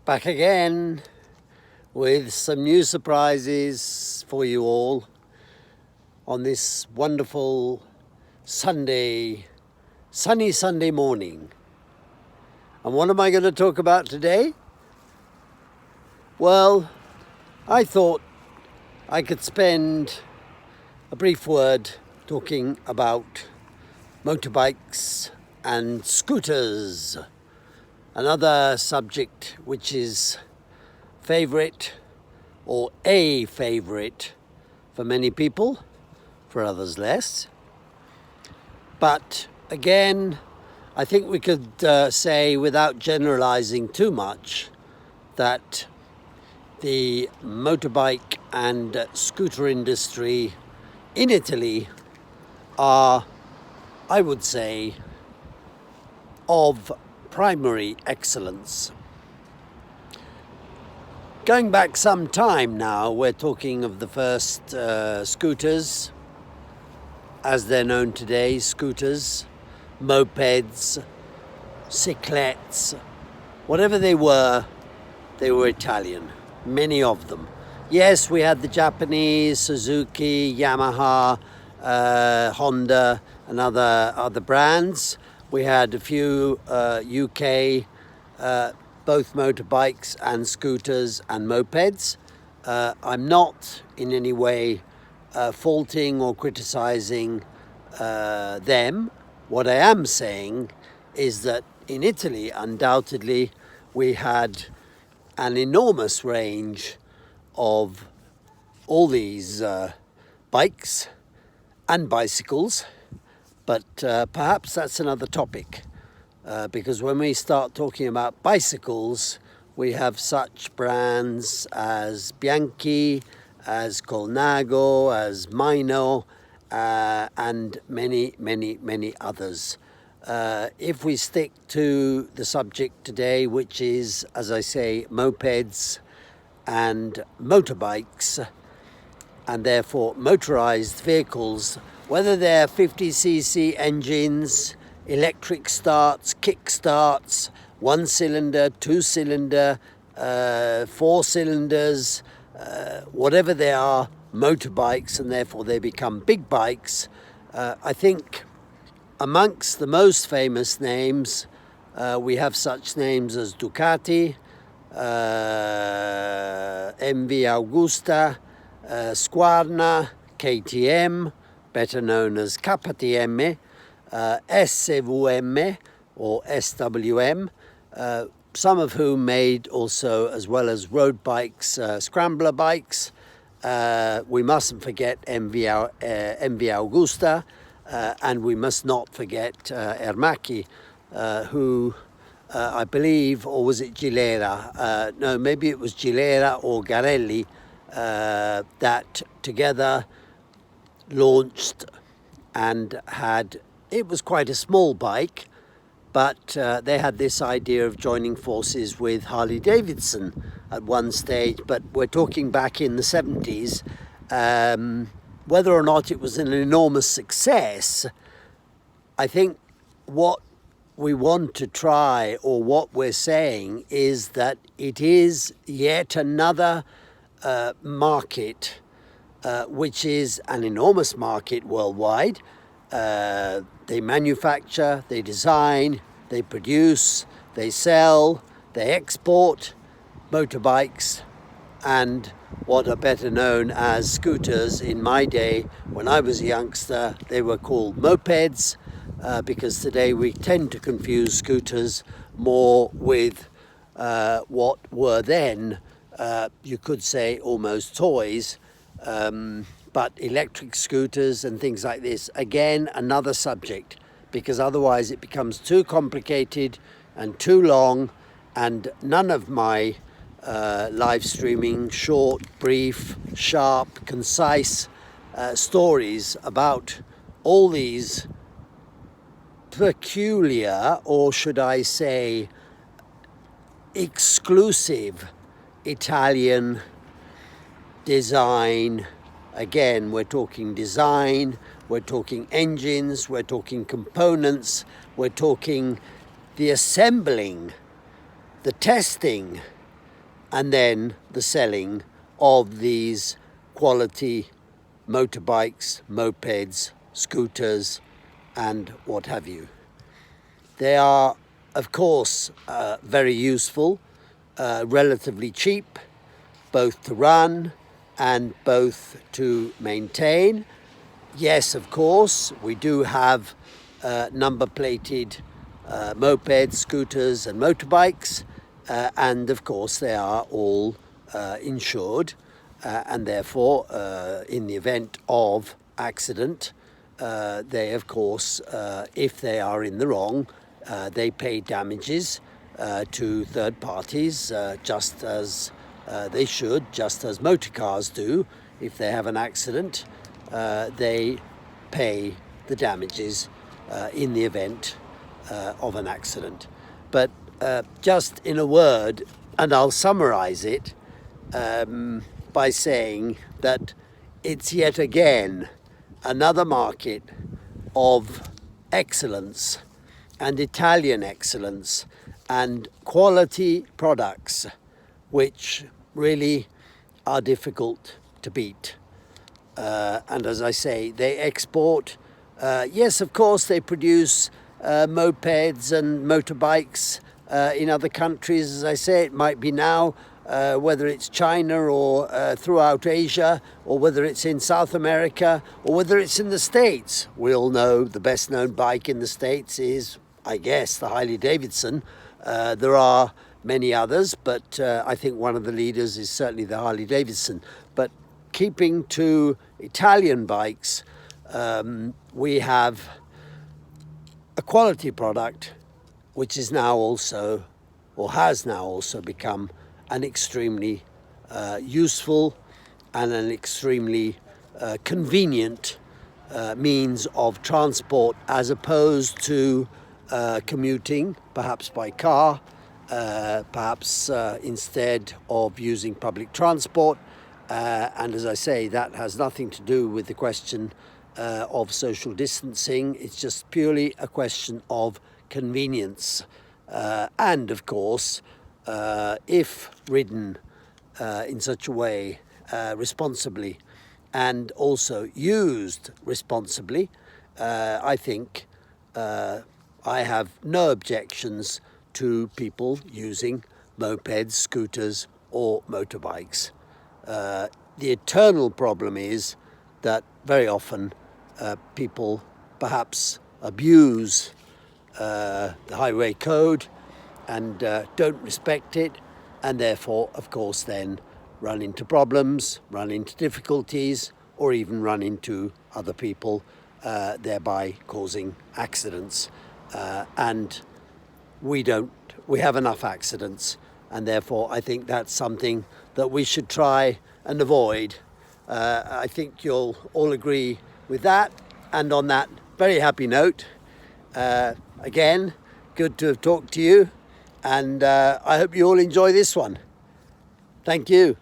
Back again with some new surprises for you all on this wonderful sunny Sunday morning. And what am I going to talk about today? Well, I thought I could spend a brief word talking about motorbikes and scooters. Another subject which is favourite or a favourite for many people, for others less. But again, I think we could say, without generalising too much, that the motorbike and scooter industry in Italy are, I would say, of primary excellence. Going back some time now, we're talking of the first scooters, as they're known today, scooters, mopeds, cyclettes, whatever they were Italian, many of them. Yes, we had the Japanese, Suzuki, Yamaha, Honda and other brands. We had a few UK, both motorbikes and scooters and mopeds. I'm not in any way faulting or criticising them. What I am saying is that in Italy, undoubtedly, we had an enormous range of all these bikes and bicycles. But perhaps that's another topic, because when we start talking about bicycles, we have such brands as Bianchi, as Colnago, as Mino, and many others. If we stick to the subject today, which is, as I say, mopeds and motorbikes, and therefore motorized vehicles, whether they're 50cc engines, electric starts, kick starts, 1-cylinder, 2-cylinder, 4 cylinders, whatever they are, motorbikes, and therefore they become big bikes. I think amongst the most famous names, we have such names as Ducati, MV Augusta, Squarna, KTM, better known as KTM, SVM or SWM, some of whom made also, as well as road bikes, scrambler bikes. We mustn't forget MV Augusta, and we must not forget Ermacchi, who I believe, or was it Gilera? No, maybe it was Gilera or Garelli, that together launched and had, it was quite a small bike, but they had this idea of joining forces with Harley Davidson at one stage, but we're talking back in the 70s. Whether or not it was an enormous success, I think what we want to try, or what we're saying, is that it is yet another market, which is an enormous market worldwide. They manufacture, they design, they produce, they sell, they export motorbikes and what are better known as scooters. In my day, when I was a youngster, they were called mopeds, because today we tend to confuse scooters more with what were then, you could say, almost toys, but electric scooters and things like this. Again, another subject, because otherwise it becomes too complicated and too long, and none of my live streaming, short, brief, sharp, concise stories about all these peculiar, or should I say exclusive, Italian design. Again, we're talking design, we're talking engines, we're talking components, we're talking the assembling, the testing, and then the selling of these quality motorbikes, mopeds, scooters, and what have you. They are, of course, very useful, relatively cheap, both to run and both to maintain. Yes, of course, we do have number-plated mopeds, scooters and motorbikes, and of course they are all insured, and therefore in the event of accident, they of course, if they are in the wrong, they pay damages to third parties, just as they should, just as motor cars do. If they have an accident, they pay the damages in the event of an accident. But just in a word, and I'll summarize it by saying that it's yet again another market of excellence and Italian excellence and quality products which really are difficult to beat. And as I say, they export. Yes, of course, they produce mopeds and motorbikes in other countries. As I say, it might be now, whether it's China or throughout Asia, or whether it's in South America, or whether it's in the States. We all know the best known bike in the States is, I guess, the Harley Davidson. There are many others, but I think one of the leaders is certainly the Harley Davidson. But keeping to Italian bikes, we have a quality product which is now also, or has now also become an extremely useful and an extremely convenient means of transport, as opposed to commuting, perhaps by car, perhaps instead of using public transport. And as I say, that has nothing to do with the question of social distancing. It's just purely a question of convenience. And of course, if ridden in such a way responsibly and also used responsibly, I think I have no objections to people using mopeds, scooters or motorbikes. The eternal problem is that very often people perhaps abuse the highway code and don't respect it, and therefore, of course, then run into problems, run into difficulties, or even run into other people, thereby causing accidents. And we have enough accidents, and therefore I think that's something that we should try and avoid. I think you'll all agree with that. And on that very happy note, again, good to have talked to you, and I hope you all enjoy this one. Thank you.